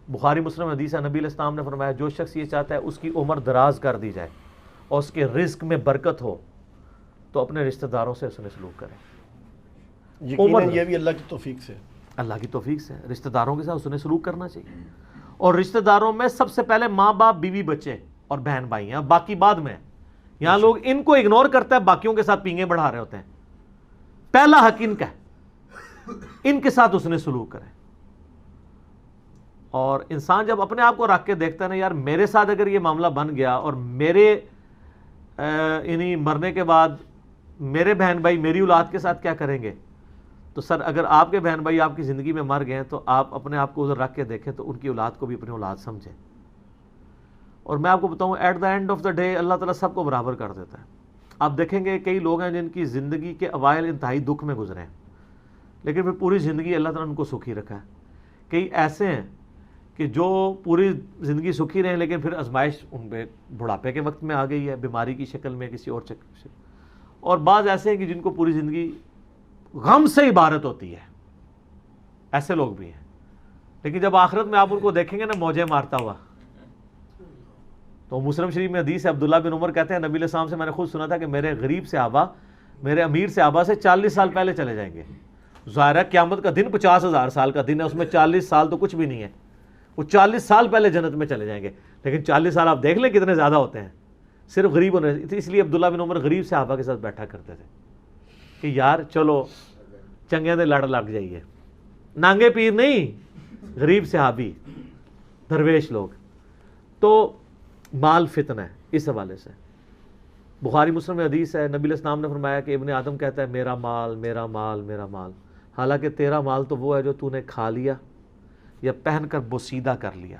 بخاری مسلم حدیث ہے، نبی علیہ السلام نے فرمایا جو شخص یہ چاہتا ہے اس کی عمر دراز کر دی جائے اور اس کے رزق میں برکت ہو تو اپنے رشتہ داروں سے حسن سلوک کرے. یقیناً یہ بھی اللہ کی توفیق سے، اللہ کی توفیق سے رشتہ داروں کے ساتھ حسن سلوک کرنا چاہیے. اور رشتہ داروں میں سب سے پہلے ماں باپ، بیوی بچے اور بہن بھائی ہیں، باقی بعد میں. یہاں لوگ ان کو اگنور کرتا ہے، باقیوں کے ساتھ پینگیں بڑھا رہے ہوتے ہیں. پہلا حق ان کا ہے، ان کے ساتھ حسن سلوک کریں. اور انسان جب اپنے آپ کو رکھ کے دیکھتا ہے نا، یار میرے ساتھ اگر یہ معاملہ بن گیا اور میرے یعنی مرنے کے بعد میرے بہن بھائی میری اولاد کے ساتھ کیا کریں گے، تو سر اگر آپ کے بہن بھائی آپ کی زندگی میں مر گئے ہیں تو آپ اپنے آپ کو ادھر رکھ کے دیکھیں تو ان کی اولاد کو بھی اپنی اولاد سمجھیں. اور میں آپ کو بتاؤں at the end of the day Allah تعالیٰ سب کو برابر کر دیتا ہے. آپ دیکھیں گے کئی لوگ ہیں جن کی زندگی کے اوائل انتہائی دکھ میں گزرے ہیں، لیکن پھر پوری زندگی اللہ تعالیٰ نے ان کو سکھی رکھا ہے. کئی ایسے ہیں کہ جو پوری زندگی سکھی رہے ہیں لیکن پھر آزمائش ان پہ بڑھاپے کے وقت میں آ گئی ہے، بیماری کی شکل میں، کسی اور شکل سے. اور بعض ایسے ہیں کہ جن کو پوری زندگی غم سے عبارت ہوتی ہے، ایسے لوگ بھی ہیں. لیکن جب آخرت میں آپ ان کو دیکھیں گے نا موجیں مارتا ہوا، تو مسلم شریف میں حدیث ہے، عبداللہ بن عمر کہتے ہیں نبی علیہ السلام سے میں نے خود سنا تھا کہ میرے غریب صحابہ میرے امیر صحابہ سے 40 سال پہلے چلے جائیں گے. ظاہر ہے قیامت کا دن 50,000 سال کا دن ہے، اس میں 40 سال تو کچھ بھی نہیں ہے. وہ 40 سال پہلے جنت میں چلے جائیں گے. لیکن 40 سال آپ دیکھ لیں کتنے زیادہ ہوتے ہیں صرف غریب ہونے. اس لیے عبداللہ بن عمر غریب صحابہ کے ساتھ بیٹھا کرتے تھے کہ یار چلو چنگے دے لڑ لگ جائیے. نانگے پیر نہیں، غریب صحابی، درویش لوگ. تو مال فتنہ ہے اس حوالے سے. بخاری مسلم میں حدیث ہے، نبی علیہ السلام نے فرمایا کہ ابن آدم کہتا ہے میرا مال میرا مال میرا مال. حالانکہ تیرا مال تو وہ ہے جو تو نے کھا لیا یا پہن کر بوسیدہ کر لیا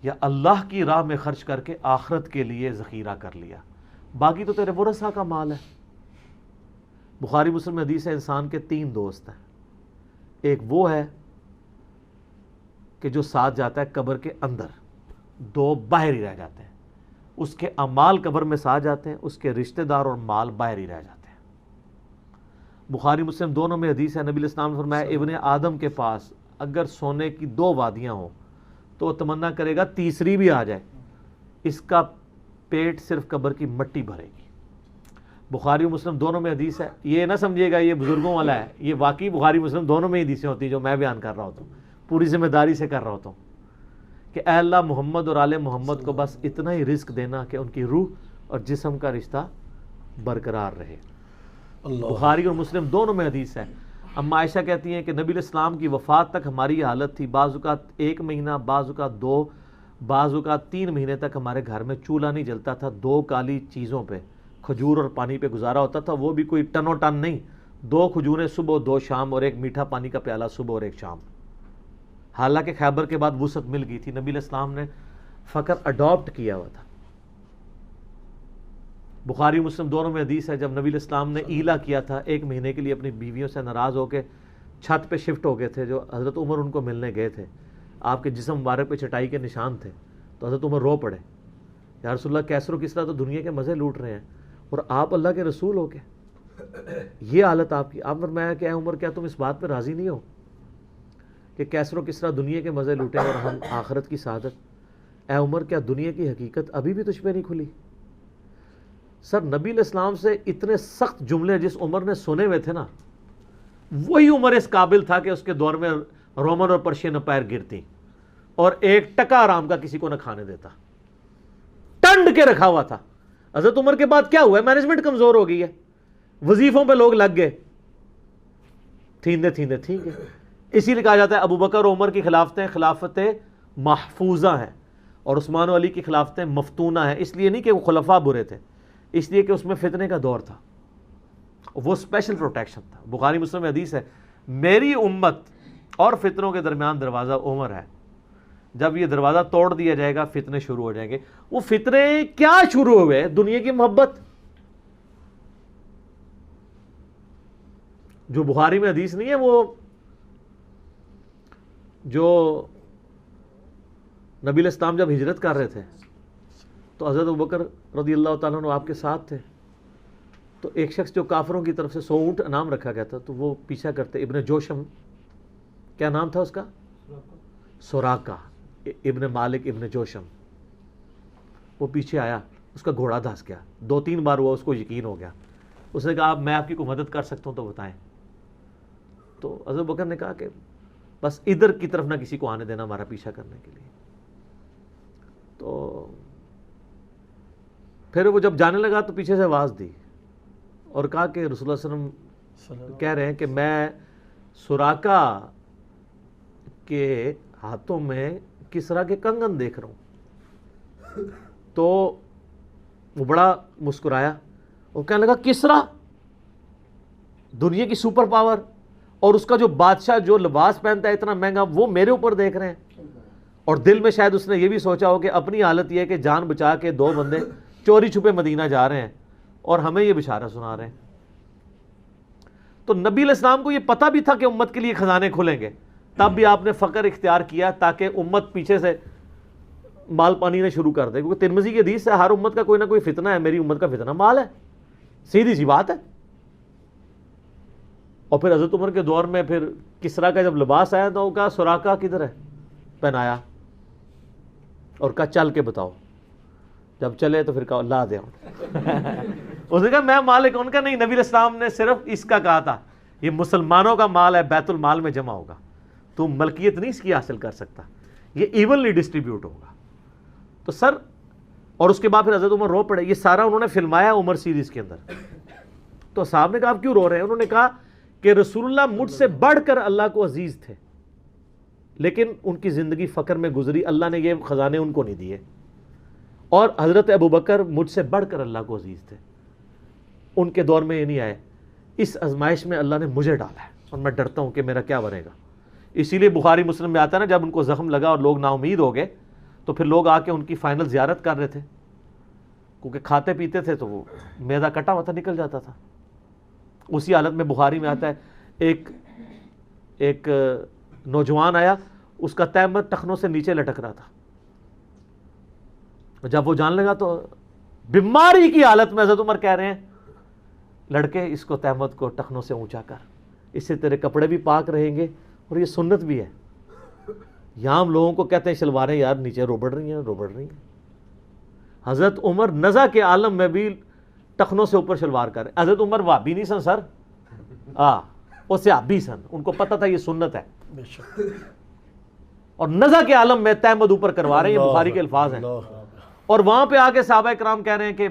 یا اللہ کی راہ میں خرچ کر کے آخرت کے لیے ذخیرہ کر لیا، باقی تو تیرے ورثہ کا مال ہے. بخاری مسلم میں حدیث ہے انسان کے 3 دوست ہیں. ایک وہ ہے کہ جو ساتھ جاتا ہے قبر کے اندر، 2 باہر ہی رہ جاتے ہیں. اس کے اعمال قبر میں ساتھ جاتے ہیں، اس کے رشتہ دار اور مال باہر ہی رہ جاتے ہیں. بخاری مسلم دونوں میں حدیث ہے، نبی علیہ السلام نے فرمایا ابن آدم کے پاس اگر سونے کی 2 وادیاں ہوں تو وہ تمنا کرے گا تیسری بھی آ جائے، اس کا پیٹ صرف قبر کی مٹی بھرے گی. بخاری و مسلم دونوں میں حدیث ہے. یہ نہ سمجھیے گا یہ بزرگوں والا ہے، یہ واقعی بخاری مسلم دونوں میں حدیثیں ہوتی ہیں جو میں بیان کر رہا ہوتا ہوں، پوری ذمہ داری سے کر رہا ہوتا ہوں کہ اے اللہ محمد اور آل محمد کو بس اتنا ہی رزق دینا کہ ان کی روح اور جسم کا رشتہ برقرار رہے. بخاری اور مسلم دونوں میں حدیث ہے. اما عائشہ کہتی ہیں کہ نبی علیہ السلام کی وفات تک ہماری یہ حالت تھی، بعض اوقات 1 مہینہ، بعض اوقات 2، بعض اوقات 3 مہینے تک ہمارے گھر میں چولہا نہیں جلتا تھا. 2 کالی چیزوں پہ، کھجور اور پانی پہ گزارا ہوتا تھا، وہ بھی کوئی ٹن و ٹن نہیں، 2 کھجوریں صبح 2 شام اور 1 میٹھا پانی کا پیالہ صبح اور 1 شام. حالانکہ خیبر کے بعد وسعت مل گئی تھی، نبی علیہ السلام نے فقر اڈاپٹ کیا ہوا تھا. بخاری مسلم دونوں میں حدیث ہے جب نبی علیہ السلام نے ایلا کیا تھا 1 مہینے کے لیے اپنی بیویوں سے ناراض ہو کے چھت پہ شفٹ ہو گئے تھے، جو حضرت عمر ان کو ملنے گئے تھے، آپ کے جسم مبارک پہ چٹائی کے نشان تھے، تو حضرت عمر رو پڑے، یا رسول اللہ کیسر و کسریٰ تو دنیا کے مزے لوٹ رہے ہیں اور آپ اللہ کے رسول ہو کے یہ حالت آپ کی. آپ فرمایا کہ اے عمر کیا تم اس بات پہ راضی نہیں ہو کہ کیسر و کسریٰ دنیا کے مزے لوٹیں اور ہم آخرت کی سعادت؟ اے عمر کیا دنیا کی حقیقت ابھی بھی تجھ پہ نہیں کھلی؟ سر نبی علیہ السلام سے اتنے سخت جملے جس عمر نے سنے ہوئے تھے نا، وہی عمر اس قابل تھا کہ اس کے دور میں رومن اور پرشین امپائر گرتی اور 1 ٹکا آرام کا کسی کو نہ کھانے دیتا، ٹنڈ کے رکھا ہوا تھا. حضرت عمر کے بعد کیا ہوا ہے؟ مینجمنٹ کمزور ہو گئی ہے، وظیفوں پہ لوگ لگ گئے، تھیندے ٹھیک ہے. اسی لیے کہا جاتا ہے ابو بکر اور عمر کی خلافتیں محفوظہ ہیں اور عثمان و علی کی خلافتیں مفتونہ ہیں. اس لیے نہیں کہ وہ خلفاء برے تھے، اس لیے کہ اس میں فتنے کا دور تھا، وہ اسپیشل پروٹیکشن تھا. بخاری مسلم میں حدیث ہے میری امت اور فتنوں کے درمیان دروازہ عمر ہے، جب یہ دروازہ توڑ دیا جائے گا فتنے شروع ہو جائیں گے. وہ فتنے کیا شروع ہوئے؟ دنیا کی محبت. جو بخاری میں حدیث نہیں ہے، وہ جو نبی علیہ السلام جب ہجرت کر رہے تھے تو حضرت ابوبکر رضی اللہ تعالیٰ عنہ آپ کے ساتھ تھے، تو ایک شخص جو کافروں کی طرف سے 100 اونٹ انعام رکھا گیا تھا تو وہ پیچھا کرتے، ابن جوشم کیا نام تھا اس کا؟ سوراقہ. ابن مالک ابن جوشم، وہ پیچھے آیا، اس کا گھوڑا دھس گیا، 2-3 بار ہوا، اس کو یقین ہو گیا، اس نے کہا میں آپ کی کوئی مدد کر سکتا ہوں تو بتائیں. تو حضرت بکر نے کہا کہ بس ادھر کی طرف نہ کسی کو آنے دینا ہمارا پیچھا کرنے کے لیے. تو پھر وہ جب جانے لگا تو پیچھے سے آواز دی اور کہا کہ رسول اللہ صلی اللہ علیہ وسلم کہہ رہے ہیں کہ میں سراقہ کے ہاتھوں میں کسرا کے کنگن دیکھ رہا ہوں. تو وہ بڑا مسکرایا اور کہنے لگا کسرا دنیا کی سپر پاور اور اس کا جو بادشاہ جو لباس پہنتا ہے اتنا مہنگا، وہ میرے اوپر دیکھ رہے ہیں. اور دل میں شاید اس نے یہ بھی سوچا ہو کہ اپنی حالت یہ ہے کہ جان بچا کے 2 بندے چوری چھپے مدینہ جا رہے ہیں اور ہمیں یہ بشارہ سنا رہے ہیں. تو نبی علیہ السلام کو یہ پتہ بھی تھا کہ امت کے لیے خزانے کھلیں گے، تب بھی آپ نے فقر اختیار کیا تاکہ امت پیچھے سے مال پانی نہ شروع کر دے. کیونکہ ترمذی کی حدیث ہے ہر امت کا کوئی نہ کوئی فتنہ ہے، میری امت کا فتنہ مال ہے، سیدھی سی بات ہے. اور پھر حضرت عمر کے دور میں پھر کسرا کا جب لباس آیا تو کہا سراقہ کدھر ہے، پہنایا اور کہا چل کے بتاؤ. جب چلے تو پھر کہا لا دے. اس نے کہا میں مالک ان کا نہیں، نبی علیہ السلام نے صرف اس کا کہا تھا یہ مسلمانوں کا مال ہے، بیت المال میں جمع ہوگا، تو ملکیت نہیں اس کی حاصل کر سکتا، یہ ایونلی ڈسٹریبیوٹ ہوگا. تو سر، اور اس کے بعد پھر حضرت عمر رو پڑے. یہ سارا انہوں نے فلمایا عمر سیریز کے اندر. تو صاحب نے کہا آپ کیوں رو رہے ہیں؟ انہوں نے کہا کہ رسول اللہ مجھ سے بڑھ کر اللہ کو عزیز تھے، لیکن ان کی زندگی فقر میں گزری، اللہ نے یہ خزانے ان کو نہیں دیے. اور حضرت ابوبکر مجھ سے بڑھ کر اللہ کو عزیز تھے، ان کے دور میں یہ نہیں آئے. اس آزمائش میں اللہ نے مجھے ڈالا ہے اور میں ڈرتا ہوں کہ میرا کیا بنے گا. اسی لیے بخاری مسلم میں آتا ہے نا، جب ان کو زخم لگا اور لوگ نا امید ہو گئے تو پھر لوگ آ کے ان کی فائنل زیارت کر رہے تھے، کیونکہ کھاتے پیتے تھے تو وہ میدا کٹا ہوا تھا، نکل جاتا تھا. اسی حالت میں بخاری میں آتا ہے ایک نوجوان آیا، اس کا تہمت ٹخنوں سے نیچے لٹک رہا تھا. جب وہ جان لگا تو بیماری کی حالت میں حضرت عمر کہہ رہے ہیں لڑکے اس کو تہمت کو ٹخنوں سے اونچا کر، اس سے تیرے کپڑے بھی پاک رہیں گے اور یہ سنت بھی ہے. یہاں ہم لوگوں کو کہتے ہیں شلواریں یار نیچے روبڑ رہی ہیں. حضرت عمر نزع کے عالم میں بھی ٹخنوں سے اوپر شلوار کر رہے. حضرت عمر وہابی نہیں سن سر، وہ صحابی سن، ان کو پتہ تھا یہ سنت ہے. اور نزع کے عالم میں تہمت اوپر کروا رہے ہیں، یہ بخاری کے الفاظ ہیں. اور وہاں پہ آگے صحابہ کرام کہہ رہے ہیں کہ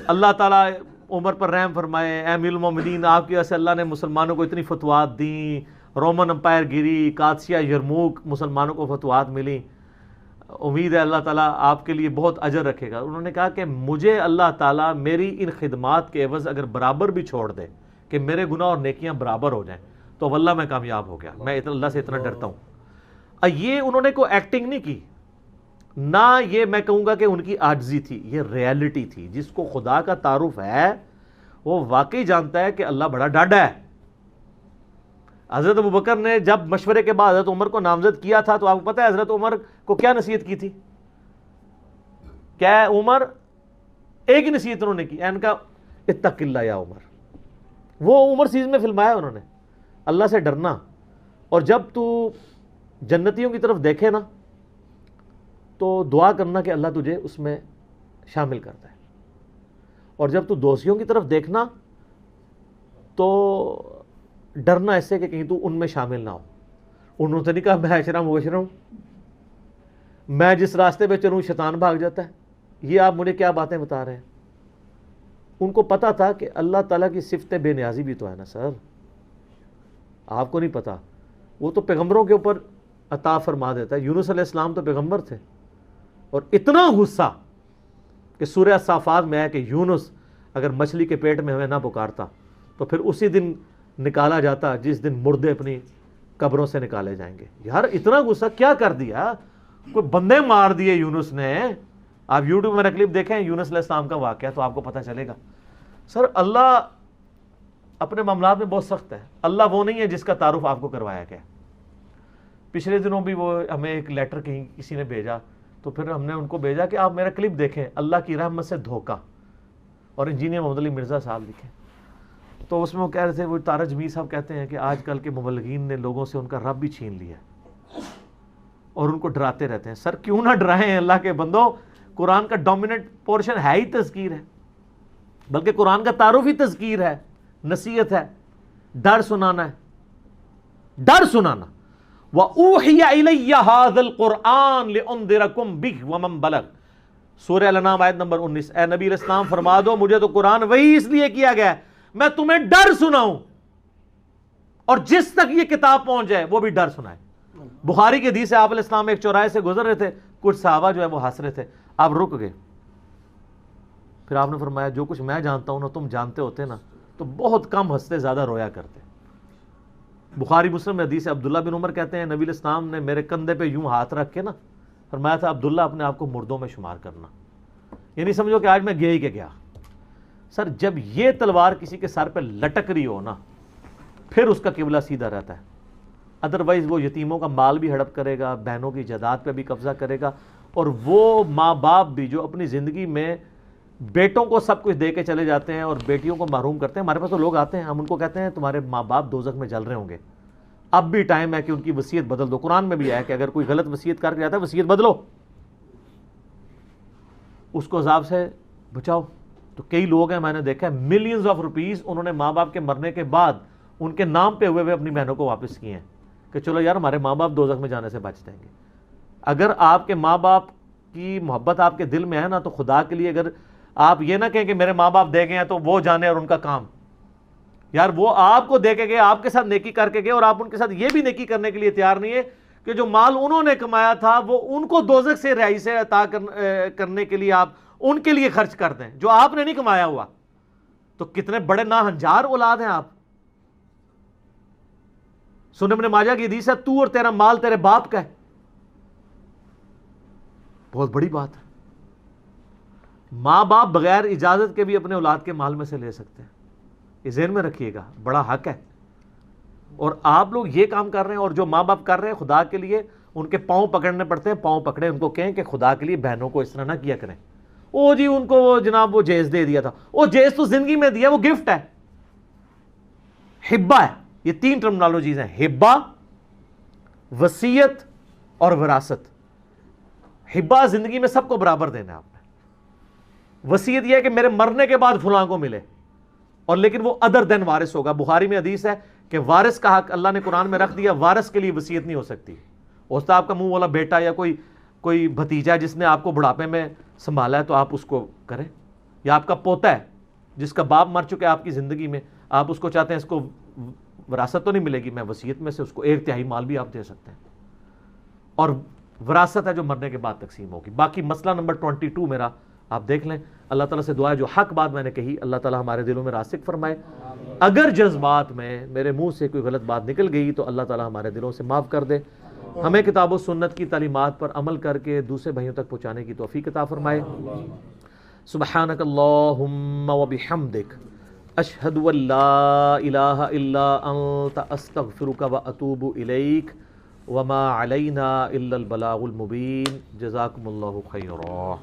اللہ تعالیٰ عمر پر رحم فرمائے، اے امیر المومنین آپ کی وجہ سے اللہ نے مسلمانوں کو اتنی فتوحات دیں، رومن امپائر گری، قادسیہ، یرموک، مسلمانوں کو فتوحات ملی، امید ہے اللہ تعالیٰ آپ کے لیے بہت اجر رکھے گا. انہوں نے کہا کہ مجھے اللہ تعالیٰ میری ان خدمات کے عوض اگر برابر بھی چھوڑ دے کہ میرے گناہ اور نیکیاں برابر ہو جائیں تو واللہ میں کامیاب ہو گیا، میں اللہ سے اتنا ڈرتا ہوں. یہ انہوں نے کوئی ایکٹنگ نہیں کی، نہ یہ میں کہوں گا کہ ان کی عاجزی تھی، یہ ریالٹی تھی. جس کو خدا کا تعارف ہے وہ واقعی جانتا ہے کہ اللہ بڑا ڈاڈا ہے. حضرت ابوبکر نے جب مشورے کے بعد حضرت عمر کو نامزد کیا تھا تو آپ کو پتہ ہے حضرت عمر کو کیا نصیحت کی تھی؟ کیا عمر ایک ہی نصیحت انہوں نے کی، ان کا اتق اللہ یا عمر. وہ عمر سیریز میں فلمایا انہوں نے، اللہ سے ڈرنا. اور جب تو جنتیوں کی طرف دیکھے نا تو دعا کرنا کہ اللہ تجھے اس میں شامل کرتا ہے، اور جب تو دوستیوں کی طرف دیکھنا تو ڈرنا ایسے کہ کہیں تو ان میں شامل نہ ہو. انہوں نے نہیں کہا میں عشرہ مبشرہ ہوں، میں جس راستے پہ چلوں شیطان بھاگ جاتا ہے، یہ آپ مجھے کیا باتیں بتا رہے ہیں. ان کو پتا تھا کہ اللہ تعالیٰ کی صفت بے نیازی بھی تو ہے نا سر، آپ کو نہیں پتا. وہ تو پیغمبروں کے اوپر عطا فرما دیتا ہے. یونس علیہ السلام تو پیغمبر تھے، اور اتنا غصہ کہ سورہ صافات میں ہے کہ یونس اگر مچھلی کے پیٹ میں ہمیں نہ پکارتا تو پھر اسی دن نکالا جاتا جس دن مردے اپنی قبروں سے نکالے جائیں گے. یار اتنا غصہ کیا کر دیا، کوئی بندے مار دیے یونس نے. آپ یوٹیوب میں کلپ دیکھیں یونس علیہ السلام کا واقعہ تو آپ کو پتہ چلے گا. سر اللہ اپنے معاملات میں بہت سخت ہے. اللہ وہ نہیں ہے جس کا تعارف آپ کو کروایا گیا. پچھلے دنوں بھی وہ ہمیں ایک لیٹر کہیں کسی نے بھیجا تو پھر ہم نے ان کو بھیجا کہ آپ میرا کلپ دیکھیں، اللہ کی رحمت سے دھوکہ، اور انجینئر محمد علی مرزا صاحب لکھیں. تو اس میں وہ کہہ رہے تھے، وہ طارق جمیل صاحب کہتے ہیں کہ آج کل کے مبلغین نے لوگوں سے ان کا رب بھی چھین لیا. اور ان کو ڈراتے رہتے ہیں. سر کیوں نہ ڈرائیں اللہ کے بندو, قرآن کا ڈومیننٹ پورشن ہے ہی تذکیر ہے, بلکہ قرآن کا تعارف ہی تذکیر ہے, نصیحت ہے, ڈر سنانا ہے, ڈر سنانا. وَأُوحِيَ إِلَيَّ هَذَا الْقُرْآنُ لِأُنذِرَكُمْ بِهِ وَمَنْ بَلَغَ. سورہ الانعام آیت نمبر 19. اے نبی علیہ السلام فرما دو مجھے تو قرآن وہی اس لیے کیا گیا ہے میں تمہیں ڈر سناؤں, اور جس تک یہ کتاب پہنچ جائے وہ بھی ڈر سنائے. بخاری کی حدیث ہے, آپ علیہ السلام ایک چوراہے سے گزر رہے تھے, کچھ صحابہ جو ہے وہ ہنس رہے تھے, آپ رک گئے. پھر آپ نے فرمایا جو کچھ میں جانتا ہوں نا تم جانتے ہوتے نا تو بہت کم ہنستے زیادہ رویا کرتے. بخاری مسلم میں حدیث ہے, عبداللہ بن عمر کہتے ہیں نبی علیہ السلام نے میرے کندھے پہ یوں ہاتھ رکھ کے نا فرمایا تھا عبداللہ اپنے آپ کو مردوں میں شمار کرنا, یعنی سمجھو کہ آج میں گیا ہی کہ گیا. سر جب یہ تلوار کسی کے سر پہ لٹک رہی ہو نا پھر اس کا قبلہ سیدھا رہتا ہے, ادروائز وہ یتیموں کا مال بھی ہڑپ کرے گا, بہنوں کی جائیداد پہ بھی قبضہ کرے گا, اور وہ ماں باپ بھی جو اپنی زندگی میں بیٹوں کو سب کچھ دے کے چلے جاتے ہیں اور بیٹیوں کو محروم کرتے ہیں. ہمارے پاس تو لوگ آتے ہیں, ہم ان کو کہتے ہیں تمہارے ماں باپ دوزخ میں جل رہے ہوں گے, اب بھی ٹائم ہے کہ ان کی وصیت بدل دو. قرآن میں بھی ہے کہ اگر کوئی غلط وصیت کر کے جاتا ہے وصیت بدلو, اس کو عذاب سے بچاؤ. تو کئی لوگ ہیں میں نے دیکھا ہے ملینز آف روپیز انہوں نے ماں باپ کے مرنے کے بعد ان کے نام پہ ہوئے اپنی بہنوں کو واپس کیے ہیں کہ چلو یار ہمارے ماں باپ دوزخ میں جانے سے بچ جائیں گے. اگر آپ کے ماں باپ کی محبت آپ کے دل میں ہے نا تو خدا کے لیے اگر آپ یہ نہ کہیں کہ میرے ماں باپ دے گئے ہیں تو وہ جانے اور ان کا کام, یار وہ آپ کو دے کے گئے, آپ کے ساتھ نیکی کر کے گئے, اور آپ ان کے ساتھ یہ بھی نیکی کرنے کے لیے تیار نہیں ہے کہ جو مال انہوں نے کمایا تھا وہ ان کو دوزخ سے رہائی سے عطا کرنے کے لیے آپ ان کے لیے خرچ کر دیں جو آپ نے نہیں کمایا ہوا. تو کتنے بڑے ناہنجار اولاد ہیں آپ. سنن ابن ماجہ کی حدیث ہے تو اور تیرا مال تیرے باپ کا ہے, بہت بڑی بات ہے. ماں باپ بغیر اجازت کے بھی اپنے اولاد کے مال میں سے لے سکتے ہیں, یہ ذہن میں رکھیے گا, بڑا حق ہے. اور آپ لوگ یہ کام کر رہے ہیں, اور جو ماں باپ کر رہے ہیں خدا کے لیے ان کے پاؤں پکڑنے پڑتے ہیں, پاؤں پکڑے, ان کو کہیں کہ خدا کے لیے بہنوں کو اس طرح نہ کیا کریں. او جی ان کو وہ جناب وہ جیز دے دیا تھا, وہ جیز تو زندگی میں دیا, وہ گفٹ ہے, ہبہ ہے. یہ 3 ٹرمنالوجیز ہیں, ہبہ, وصیت اور وراثت. ہبہ زندگی میں سب کو برابر دینا ہے آپ نے, وصیت یہ ہے کہ میرے مرنے کے بعد فلاں کو ملے, اور لیکن وہ ادر دین وارث ہوگا. بخاری میں حدیث ہے کہ وارث کا حق اللہ نے قرآن میں رکھ دیا, وارث کے لیے وصیت نہیں ہو سکتی. ہوتا ہے آپ کا منہ والا بیٹا یا کوئی بھتیجا جس نے آپ کو بڑھاپے میں سنبھالا ہے تو آپ اس کو کریں, یا آپ کا پوتا ہے جس کا باپ مر چکا ہے آپ کی زندگی میں, آپ اس کو چاہتے ہیں اس کو وراثت تو نہیں ملے گی, میں وصیت میں سے اس کو 1/3 مال بھی آپ دے سکتے ہیں, اور وراثت ہے جو مرنے کے بعد تقسیم ہوگی. باقی مسئلہ نمبر 22 میرا آپ دیکھ لیں. اللہ تعالیٰ سے دعا ہے جو حق بات میں نے کہی اللہ تعالیٰ ہمارے دلوں میں راسخ فرمائے. اگر جذبات میں میرے منہ سے کوئی غلط بات نکل گئی تو اللہ تعالیٰ ہمارے دلوں سے معاف کر دے. ہمیں کتاب و سنت کی تعلیمات پر عمل کر کے دوسرے بھائیوں تک پہنچانے کی توفیق عطا فرمائے. سبحانک اللہم و بحمدک اشہد ان لا الہ الا انت استغفرک و اتوب الیک وما علینا الا البلاغ المبین. جزاکم اللہ خیرا.